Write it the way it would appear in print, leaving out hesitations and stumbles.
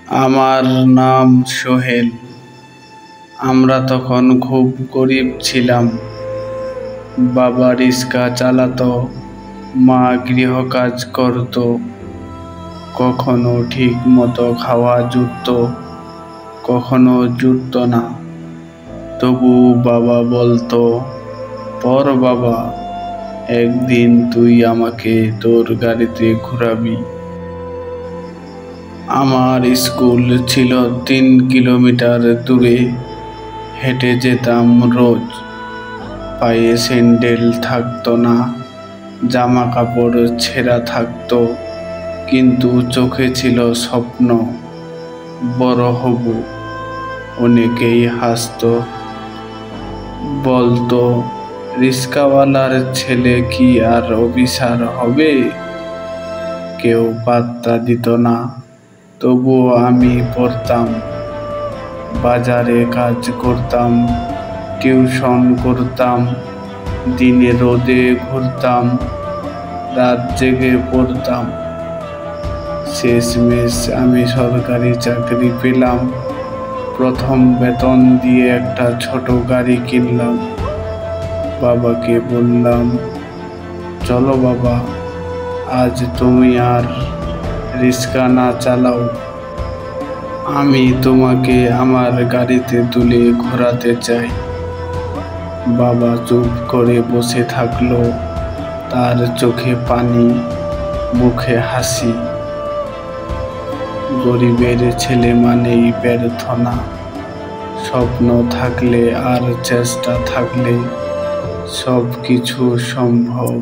আমার নাম সোহেল। আমরা তখন খুব গরিব ছিলাম। বাবা রিক্সা চালাতো, মা গৃহকাজ করত। কখনো ঠিক মতো খাওয়া জুটত, কখনো জুটত না। তবু বাবা বলতো, পড় বাবা, একদিন তুই আমাকে তোর গাড়িতে ঘুরাবি। আমার স্কুল ছিল 3 কিলোমিটার দূরে। হেঁটে যেতাম রোজ। পায়ে স্যান্ডেল থাকতো না, জামা কাপড় ছেঁড়া থাকতো, কিন্তু চোখে ছিল স্বপ্ন, বড় হব। অনেকেই হাসতো, বলতো, রিক্সাওয়ালার ছেলে কি আর অফিসার হবে? কেউ পাত্তা দিত না। তবুও আমি পড়তাম, বাজারে কাজ করতাম, টিউশন করতাম, দিনে রোদে ঘুরতাম, রাত জেগে পড়তাম। শেষমেশ আমি সরকারি চাকরি পেলাম। প্রথম বেতন দিয়ে একটা ছোট গাড়ি কিনলাম। বাবাকে বললাম, চলো বাবা, আজ তুমি আর রিক্সা না চালাও, আমি তোমাকে আমার গাড়িতে তুলে ঘোরাতে চাই। বাবা চুপ করে বসে থাকলো, তার চোখে পানি, মুখে হাসি। গরিবের ছেলে মানেই ব্যর্থ না। স্বপ্ন থাকলে আর চেষ্টা থাকলে সব কিছু সম্ভব।